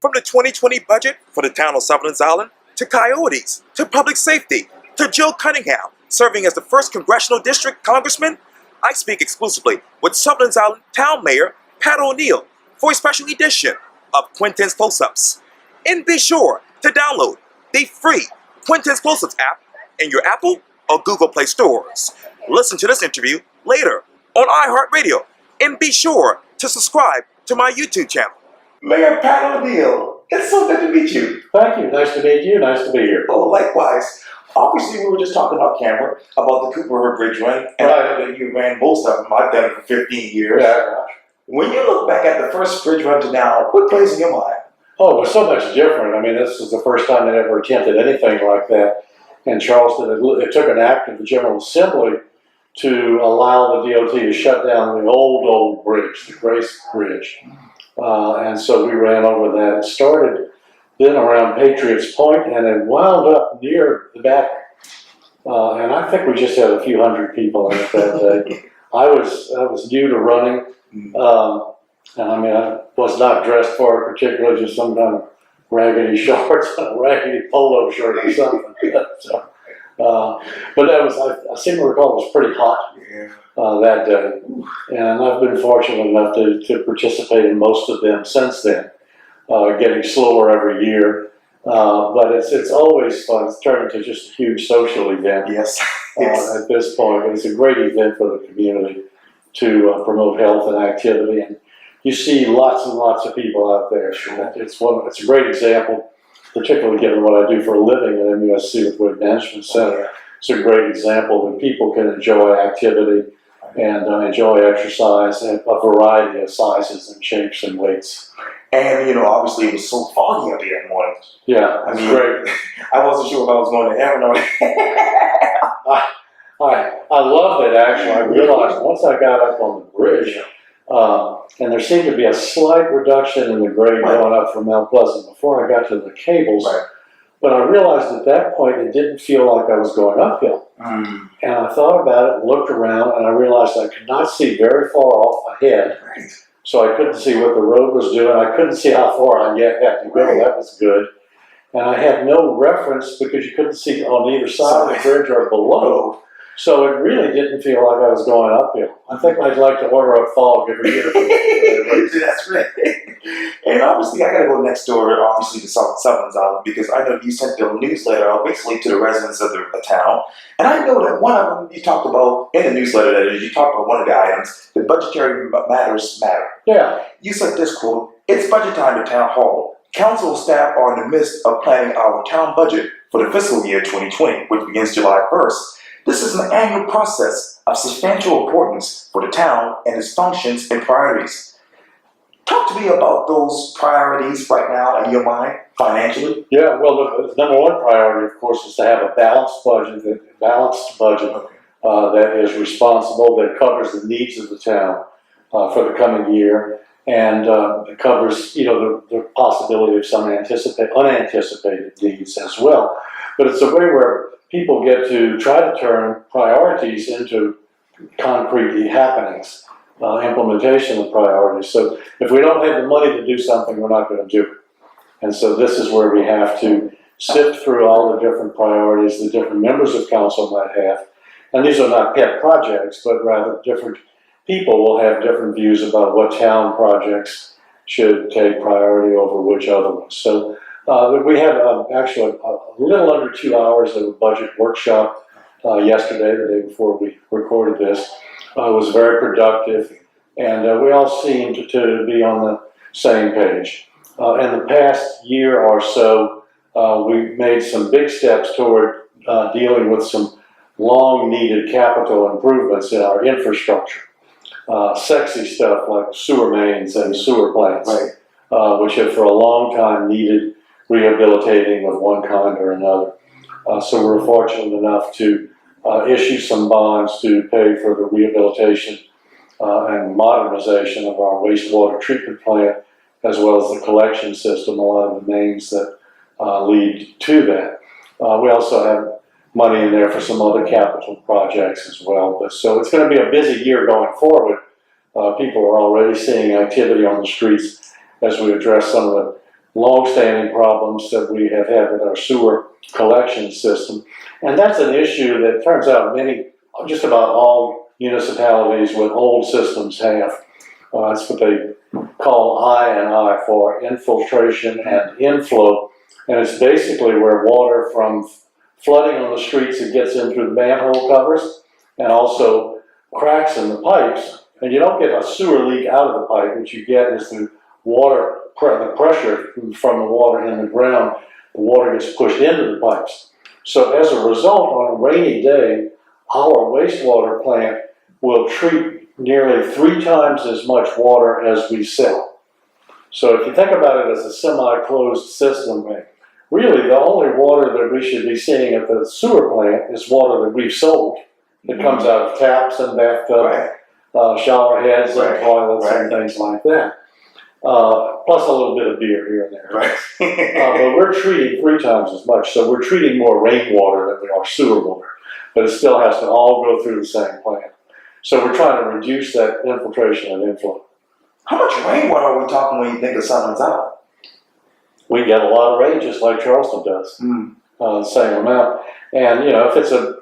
From the 2020 budget for the town of Sullivan's Island, to coyotes, to public safety, to Joe Cunningham serving as the first congressional district congressman, I speak exclusively with Sullivan's Island Town Mayor Pat O'Neill for a special edition of Quintin's Close-Ups. And be sure to download the free Quintin's Close-Ups app in your Apple or Google Play stores. Listen to this interview later on iHeartRadio, and be sure to subscribe to my YouTube channel. Mayor Pat O'Neill, it's so good to meet you. Thank you. Nice to meet you. Nice to be here. Oh, likewise. Obviously, we were just talking off camera about the Cooper River Bridge run, and I know that you ran most of them. I've done it for 15 years. Yeah. When you look back at the first bridge run to now, what plays in your mind? Oh, it was so much different. I mean, this is the first time they ever attempted anything like that in Charleston. It took an act of the General Assembly to allow the DOT to shut down the old bridge, the Grace Bridge. And so we ran over that. It started then around Patriots Point, and it wound up near the battery. And I think we just had a few hundred people in it that day. I was new to running, and I mean, I was not dressed for it particularly, just some kind of raggedy shorts and a raggedy polo shirt or something. So, but that was, I seem to recall, it was pretty hot that day. And I've been fortunate enough to participate in most of them since then, getting slower every year. But it's always fun. It's turned into just a huge social event. Yes. At this point. It's a great event for the community to promote health and activity. And you see lots and lots of people out there. It's a great example, particularly given what I do for a living at MUSC with Weight Management Center. It's a great example that people can enjoy activity and enjoy exercise in a variety of sizes and shapes and weights. And, you know, obviously it was so foggy up here in the morning. Yeah, I mean, great. I wasn't sure if I was going to heaven or I loved it, actually. I realized once I got up on the bridge, and there seemed to be a slight reduction in the grade going up from Mount Pleasant before I got to the cables. Right. But I realized at that point it didn't feel like I was going uphill. And I thought about it and looked around, and I realized I could not see very far off ahead. Right. So I couldn't see what the road was doing. I couldn't see how far I had to go. That was good. And I had no reference because you couldn't see on either side of the bridge or below. So it really didn't feel like I was going uphill. I think I'd like to order a fog every year. That's right. And obviously, I got to go next door, obviously, to Sullivan's Island, because I know you sent the newsletter out basically to the residents of the town. And I know that one of them you talked about in the newsletter, that is, you talked about one of the items, the budgetary matters matter. Yeah. You said this quote, "It's budget time at Town Hall. Council staff are in the midst of planning our town budget for the fiscal year 2020, which begins July 1st. This is an annual process of substantial importance for the town and its functions and priorities. Talk to me about those priorities right now in your mind, financially." Yeah, well, the number one priority, of course, is to have a balanced budget that is responsible, that covers the needs of the town for the coming year, and it covers, you know, the possibility of some unanticipated needs as well. But it's a way where people get to try to turn priorities into concrete happenings. Implementation of priorities. So if we don't have the money to do something, we're not going to do it. And so this is where we have to sift through all the different priorities the different members of council might have. And these are not pet projects, but rather different people will have different views about what town projects should take priority over which other ones. So we had actually a little under 2 hours of a budget workshop yesterday, the day before we recorded this. Was very productive, and we all seemed to be on the same page. In the past year or so, we've made some big steps toward dealing with some long-needed capital improvements in our infrastructure. Sexy stuff like sewer mains and sewer plants, which have for a long time needed rehabilitating of one kind or another. So we're fortunate enough to issue some bonds to pay for the rehabilitation and modernization of our wastewater treatment plant, as well as the collection system, a lot of the mains that lead to that. We also have money in there for some other capital projects as well. So it's going to be a busy year going forward. People are already seeing activity on the streets as we address some of long-standing problems that we have had with our sewer collection system. And that's an issue that turns out just about all municipalities with old systems have. It's what they call I&I, for infiltration and inflow. And it's basically where water from flooding on the streets, it gets in through the manhole covers and also cracks in the pipes. And you don't get a sewer leak out of the pipe. What you get is the pressure from the water in the ground. The water gets pushed into the pipes. So as a result, on a rainy day, our wastewater plant will treat nearly 3 times as much water as we sell. So if you think about it as a semi-closed system, really the only water that we should be seeing at the sewer plant is water that we've sold. That comes out of taps and bathtubs, shower heads and toilets and things like that. Plus a little bit of beer here and there. But we're treating 3 times as much. So we're treating more rainwater than we are sewer water. But it still has to all go through the same plant. So we're trying to reduce that infiltration and inflow. How much rainwater are we talking when you think of Sullivan's Island? We get a lot of rain just like Charleston does. The same amount. And if it's a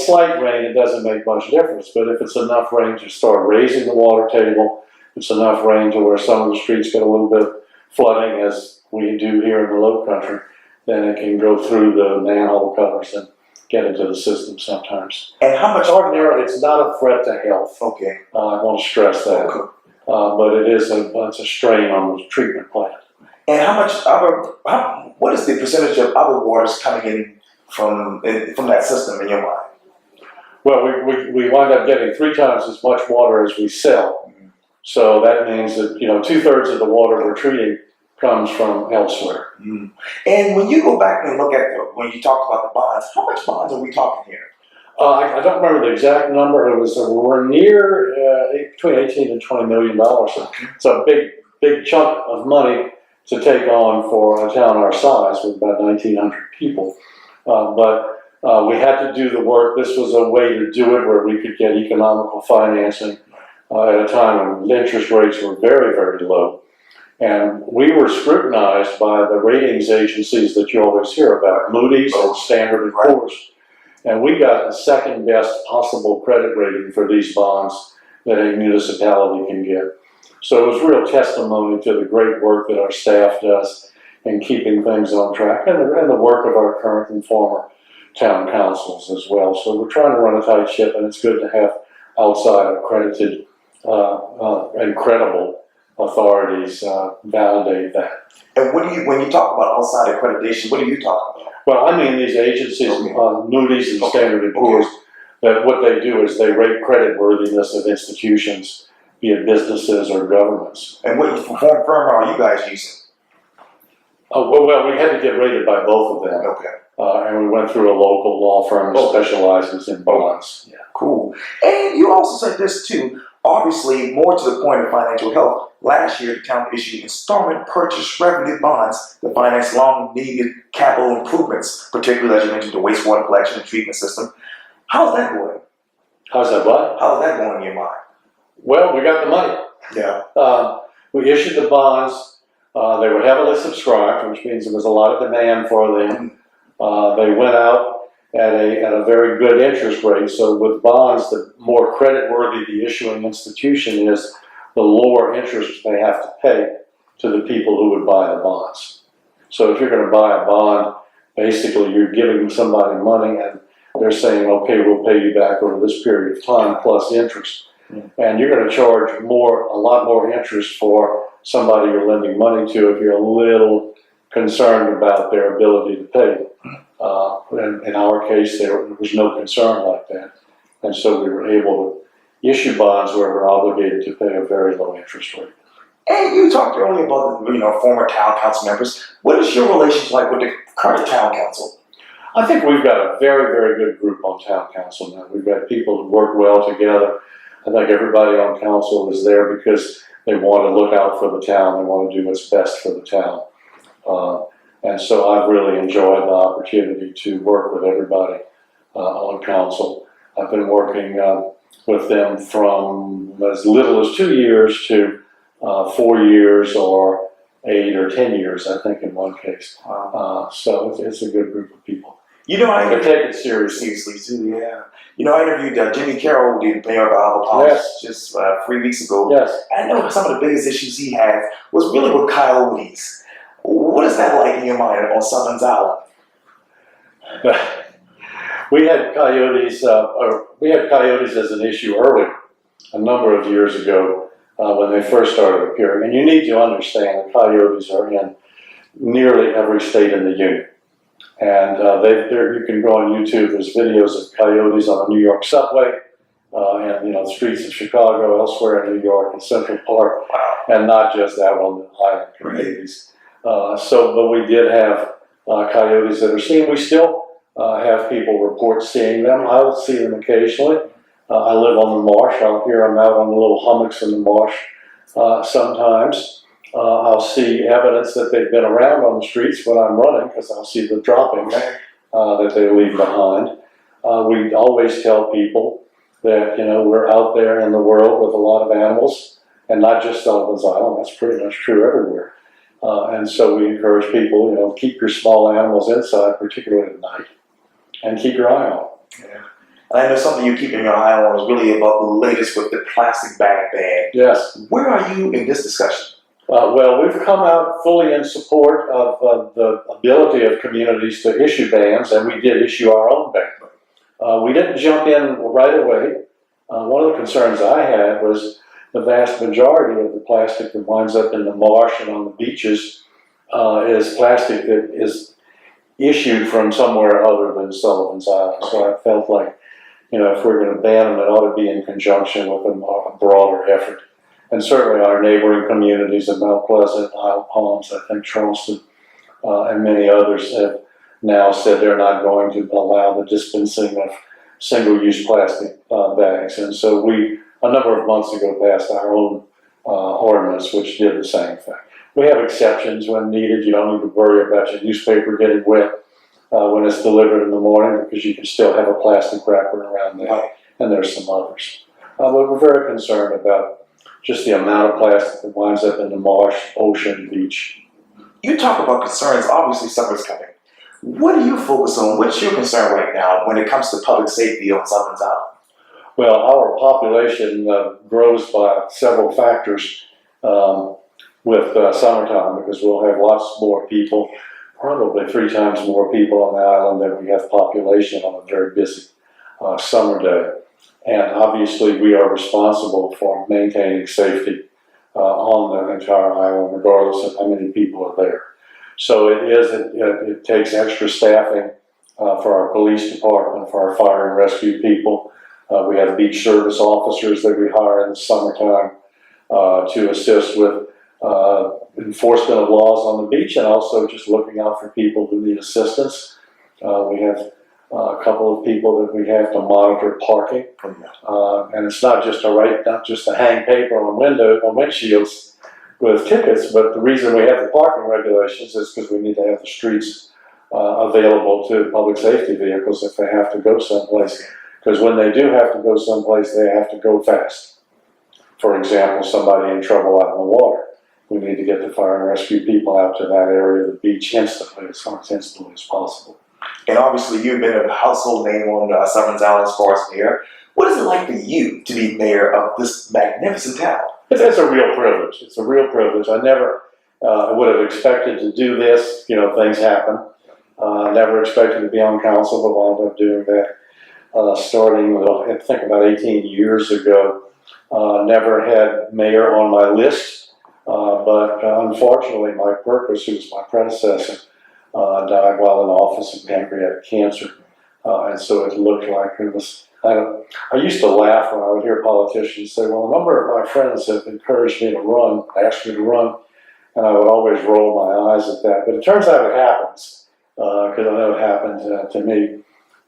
slight rain, it doesn't make much difference. But if it's enough rain to start raising the water table, it's enough rain to where some of the streets get a little bit flooding, as we do here in the Low Country, then it can go through the manhole covers and get into the system sometimes. And how much? Ordinarily, it's not a threat to health. Okay. I want to stress that. Okay. But it's a strain on the treatment plant. And what is the percentage of other waters coming in from that system in your mind? Well, we wind up getting 3 times as much water as we sell. So that means that 2/3 of the water we're treating comes from elsewhere. And when you go back and look at when you talked about the bonds, how much bonds are we talking here? I don't remember the exact number. It was we're near between $18 and $20 million. It's a big chunk of money to take on for a town our size with about 1,900 people. But we had to do the work. This was a way to do it where we could get economical financing at a time when interest rates were very, very low. And we were scrutinized by the ratings agencies that you always hear about, Moody's and Standard & Poor's. And we got the second best possible credit rating for these bonds that a municipality can get. So it was real testimony to the great work that our staff does in keeping things on track, and the work of our current and former town councils as well. So we're trying to run a tight ship, and it's good to have outside accredited and credible authorities validate that. And when you talk about outside accreditation, what are you talking about? Well, I mean these agencies, Moody's and Standard & Poor's, that what they do is they rate creditworthiness of institutions, be it businesses or governments. And what firm are you guys using? Well, we had to get rated by both of them. Okay. And we went through a local law firm that specializes in bonds. Yeah. Cool. And you also said this too, obviously more to the point of financial health. Last year, the town issued installment purchase revenue bonds to finance long-needed capital improvements, particularly, as you mentioned, the wastewater collection and treatment system. How's that going? How's that what? How's that going in your mind? Well, we got the money. Yeah. We issued the bonds. They were heavily subscribed, which means there was a lot of demand for them. They went out at a very good interest rate. So with bonds, the more creditworthy the issuing institution is, the lower interest they have to pay to the people who would buy the bonds. So if you're going to buy a bond, basically you're giving somebody money and they're saying, okay, we'll pay you back over this period of time plus interest. And you're going to charge a lot more interest for somebody you're lending money to if you're a little concerned about their ability to pay. In our case, there was no concern like that. And so we were able to issue bonds where we're obligated to pay a very low interest rate. And you talked earlier about former town council members. What is your relationship like with the current town council? I think we've got a very, very good group on town council now. We've got people who work well together. I think everybody on council is there because they want to look out for the town. They want to do what's best for the town. And so I've really enjoyed the opportunity to work with everybody on council. I've been working with them from as little as 2 years to 4 years or 8 or 10 years, I think, in one case. Wow. So it's a good group of people. You know, They take it seriously. seriously too, yeah. You know, I interviewed Jimmy Carroll, the mayor of Isle Palms, Yes. just 3 weeks ago. Yes. I know some of the biggest issues he had was really with coyotes. What is that like in your mind on Sullivan's Island? We had coyotes. We had coyotes as an issue early, a number of years ago, when they first started appearing. And you need to understand that coyotes are in nearly every state in the union. And you can go on YouTube. There's videos of coyotes on the New York subway, and the streets of Chicago, elsewhere in New York, in Central Park, Wow. and not just out on the island communities. But we did have coyotes that are seen. We still have people report seeing them. I'll see them occasionally. I live on the marsh. I'll hear them out on the little hummocks in the marsh sometimes. I'll see evidence that they've been around on the streets when I'm running, because I'll see the droppings that they leave behind. We always tell people that we're out there in the world with a lot of animals, and not just Sullivan's Island. That's pretty much true everywhere. And so we encourage people, keep your small animals inside, particularly at night, and keep your eye on them. Yeah. And I know something you're keeping your eye on is really about the latest with the plastic bag ban. Yes. Where are you in this discussion? Well, we've come out fully in support of the ability of communities to issue bans, and we did issue our own ban. We didn't jump in right away. One of the concerns I had was the vast majority of the plastic that winds up in the marsh and on the beaches is plastic that is issued from somewhere other than Sullivan's Island. So I felt like, if we're going to ban them, it ought to be in conjunction with a broader effort. And certainly our neighboring communities of Mount Pleasant, Isle Palms, I think Charleston, and many others have now said they're not going to allow the dispensing of single-use plastic bags. And so we, a number of months ago, passed our own ordinance, which did the same thing. We have exceptions when needed. You don't need to worry about your newspaper getting wet when it's delivered in the morning, because you can still have a plastic wrapper around that, and there's some others. But we're very concerned about just the amount of plastic that winds up in the marsh, ocean, beach. You talk about concerns, obviously summer's coming. What do you focus on? What's your concern right now when it comes to public safety on Sullivan's Island? Well, our population grows by several factors with summertime, because we'll have lots more people, probably 3 times more people on the island than we have population on a very busy summer day. And obviously we are responsible for maintaining safety on the entire island, regardless of how many people are there. So it takes extra staffing for our police department, for our fire and rescue people. We have beach service officers that we hire in the summertime to assist with enforcement of laws on the beach, and also just looking out for people who need assistance. We have a couple of people that we have to monitor parking, and it's not just to hang paper on windshields with tickets, but the reason we have the parking regulations is because we need to have the streets available to public safety vehicles if they have to go someplace. Because when they do have to go someplace, they have to go fast. For example, somebody in trouble out in the water. We need to get the fire and rescue people out to that area of the beach instantly, as possible. And obviously you've been a household name on Sullivan's Island as far as mayor. What is it like for you to be mayor of this magnificent town? It's a real privilege. It's a real privilege. I never would have expected to do this. Things happen. Never expected to be on council, but wound up doing that. Starting, I think about 18 years ago. Never had mayor on my list, but unfortunately Mike Perkins, who was my predecessor, died while in office of pancreatic cancer. And so it looked like it was, I used to laugh when I would hear politicians say, well, a number of my friends have encouraged me to run, asked me to run, and I would always roll my eyes at that. But it turns out it happens, because I know it happened to me.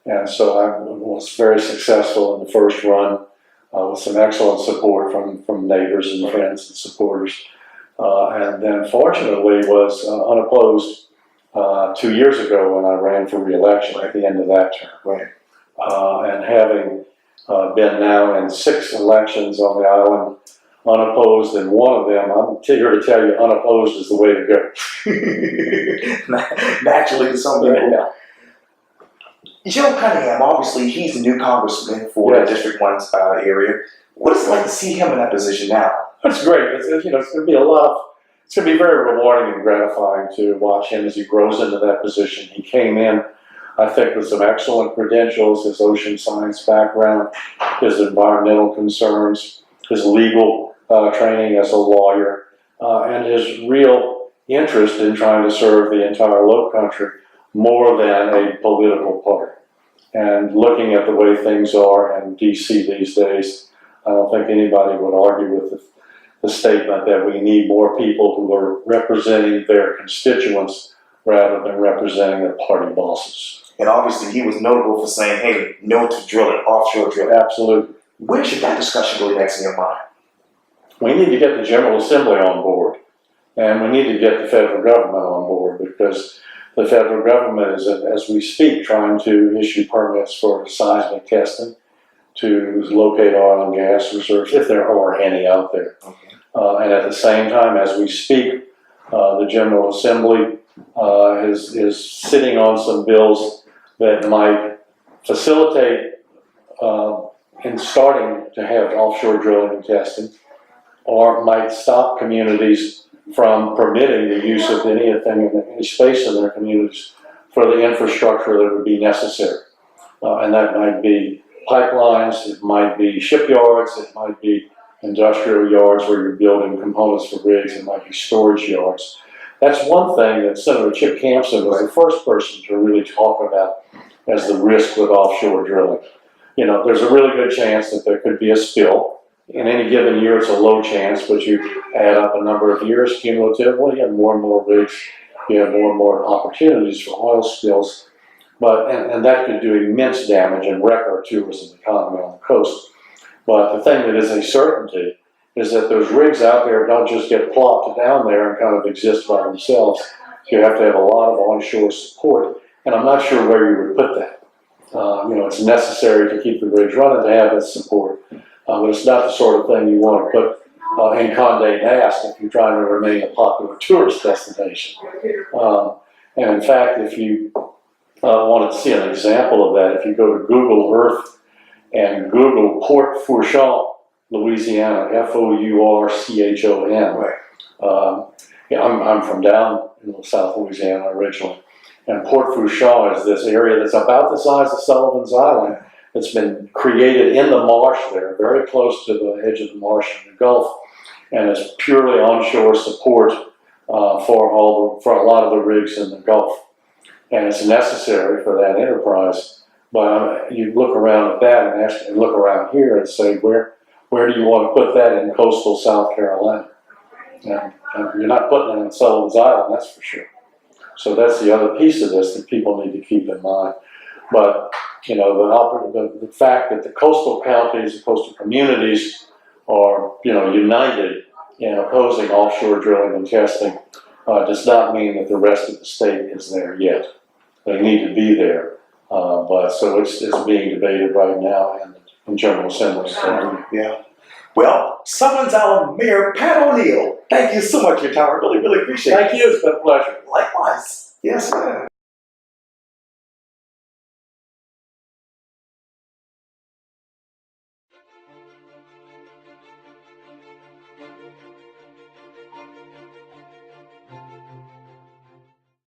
And so I was very successful in the first run, with some excellent support from neighbors and friends and supporters. And then fortunately was unopposed 2 years ago when I ran for re-election at the end of that term. Right. And having been now in 6 elections on the island, unopposed in one of them. I'm here to tell you, unopposed is the way to go. Naturally, to some people. Yeah. Joe Cunningham, obviously, he's the new congressman for the District 1's area. What is it like to see him in that position now? That's great. It's going to be it's going to be very rewarding and gratifying to watch him as he grows into that position. He came in, I think, with some excellent credentials, his ocean science background, his environmental concerns, his legal training as a lawyer, and his real interest in trying to serve the entire Low Country more than a political party. And looking at the way things are in D.C. these days, I don't think anybody would argue with the statement that we need more people who are representing their constituents rather than representing their party bosses. And obviously, he was notable for saying, hey, no to drilling, offshore drilling. Absolutely. Where should that discussion go next in your mind? We need to get the General Assembly on board, and we need to get the federal government on board, because the federal government is, as we speak, trying to issue permits for seismic testing to locate oil and gas reserves, if there are any out there. Okay. And at the same time, as we speak, the General Assembly is sitting on some bills that might facilitate in starting to have offshore drilling and testing, or might stop communities from permitting the use of anything in any space in their communities for the infrastructure that would be necessary. And that might be pipelines, it might be shipyards, it might be industrial yards where you're building components for rigs, it might be storage yards. That's one thing that Senator Chip Campson was the first person to really talk about as the risk with offshore drilling. There's a really good chance that there could be a spill. In any given year, it's a low chance, but you add up a number of years cumulatively, and more rigs, you have more and more opportunities for oil spills. And that could do immense damage and wreck our tourism economy on the coast. But the thing that is a certainty is that those rigs out there don't just get plopped down there and kind of exist by themselves. You have to have a lot of onshore support, and I'm not sure where you would put that. It's necessary to keep the rigs running to have that support, but it's not the sort of thing you want to put in Condé Nast if you're trying to remain a popular tourist destination. And in fact, if you wanted to see an example of that, if you go to Google Earth and Google Port Fourchon, Louisiana, Fourchon. Right. I'm from down in South Louisiana originally. And Port Fourchon is this area that's about the size of Sullivan's Island. It's been created in the marsh there, very close to the edge of the marsh in the Gulf, and it's purely onshore support for a lot of the rigs in the Gulf. And it's necessary for that enterprise. But you look around at that and look around here and say, where do you want to put that in coastal South Carolina? And you're not putting it in Sullivan's Island, that's for sure. So that's the other piece of this that people need to keep in mind. But the fact that the coastal counties, the coastal communities are united in opposing offshore drilling and testing does not mean that the rest of the state is there yet. They need to be there. So it's being debated right now in General Assembly. Yeah. Well, Sullivan's Island Mayor Pat O'Neill, thank you so much for your time. I really, really appreciate it. Thank you. It's been a pleasure. Likewise. Yes, sir.